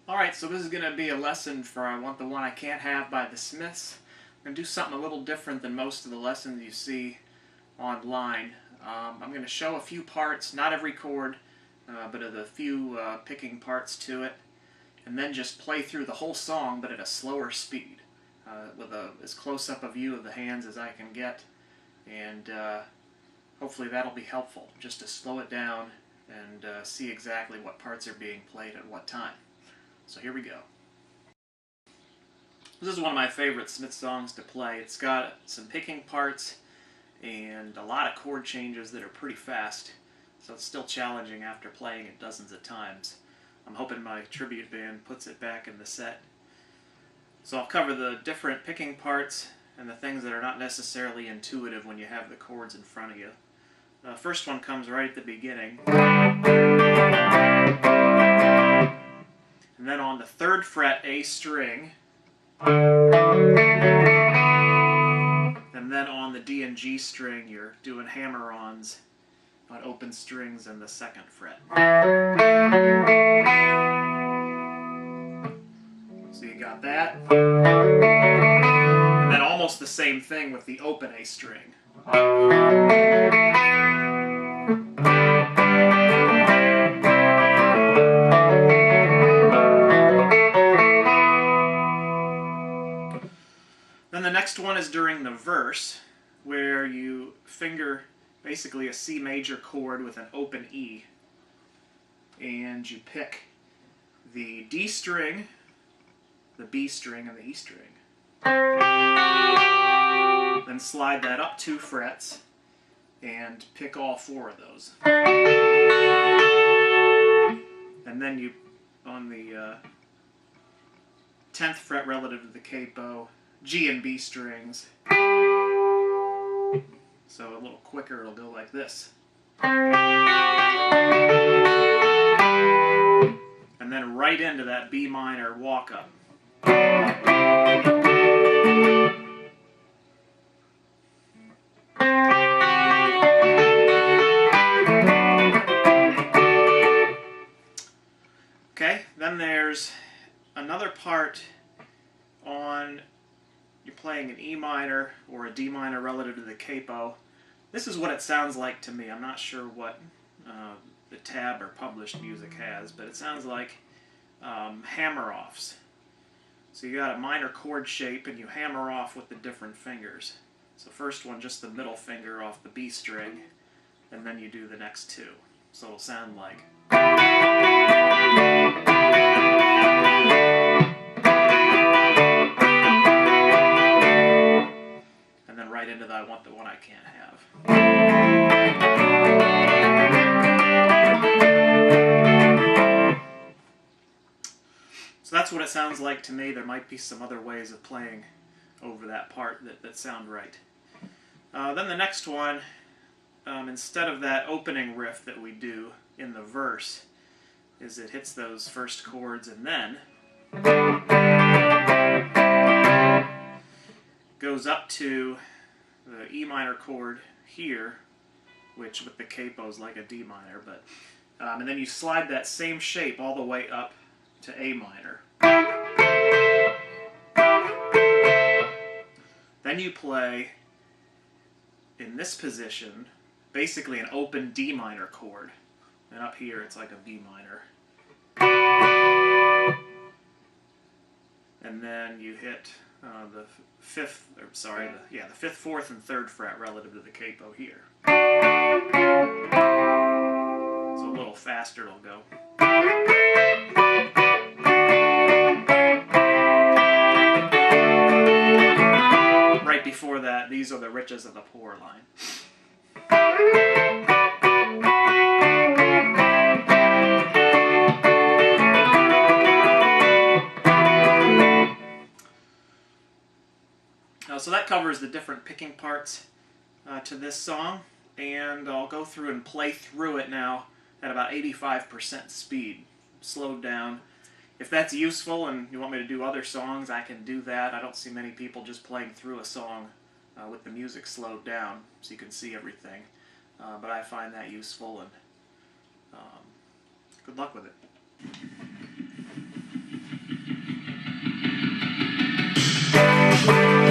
Alright, so this is going to be a lesson for I Want the One I Can't Have by the Smiths. I'm going to do something a little different than most of the lessons you see online. I'm going to show a few parts, not every chord, but of the few picking parts to it, and then just play through the whole song but at a slower speed, with as close up a view of the hands as I can get, and hopefully that'll be helpful, just to slow it down and see exactly what parts are being played at what time. So here we go. This is one of my favorite Smith songs to play. It's got some picking parts and a lot of chord changes that are pretty fast, so it's still challenging after playing it dozens of times. I'm hoping my tribute band puts it back in the set. So I'll cover the different picking parts and the things that are not necessarily intuitive when you have the chords in front of you. The first one comes right at the beginning. And then on the 3rd fret, A string. And then on the D and G string, you're doing hammer-ons on open strings in the 2nd fret. So you got that. And then almost the same thing with the open A string. Then the next one is during the verse, where you finger basically a C major chord with an open E, and you pick the D string, the B string, and the E string. Then slide that up 2 frets and pick all 4 of those. And then you, on the 10th fret relative to the capo, G and B strings. So a little quicker, it'll go like this. And then right into that B minor walk up. Okay, then there's another part on, you're playing an E minor or a D minor relative to the capo. This is what it sounds like to me. I'm not sure what the tab or published music has, but it sounds like hammer-offs. So you got a minor chord shape and you hammer off with the different fingers. So first one, just the middle finger off the B string, and then you do the next 2. So it'll sound like. And then right into the I Want the One I Can't Have. So that's what it sounds like to me. There might be some other ways of playing over that part that sound right. Then the next one, instead of that opening riff that we do in the verse, is it hits those first chords and then goes up to the E minor chord here, which with the capo is like a D minor, but and then you slide that same shape all the way up to A minor. Then you play, in this position, basically an open D minor chord. And up here it's like a B minor. And then you hit the 5th, or sorry, the 5th, 4th, and 3rd fret relative to the capo here. So a little faster it'll go. Right before that, these are the riches of the poor line. So that covers the different picking parts to this song, and I'll go through and play through it now at about 85% speed, slowed down. If that's useful and you want me to do other songs, I can do that. I don't see many people just playing through a song with the music slowed down so you can see everything, but I find that useful, and good luck with it. Bye.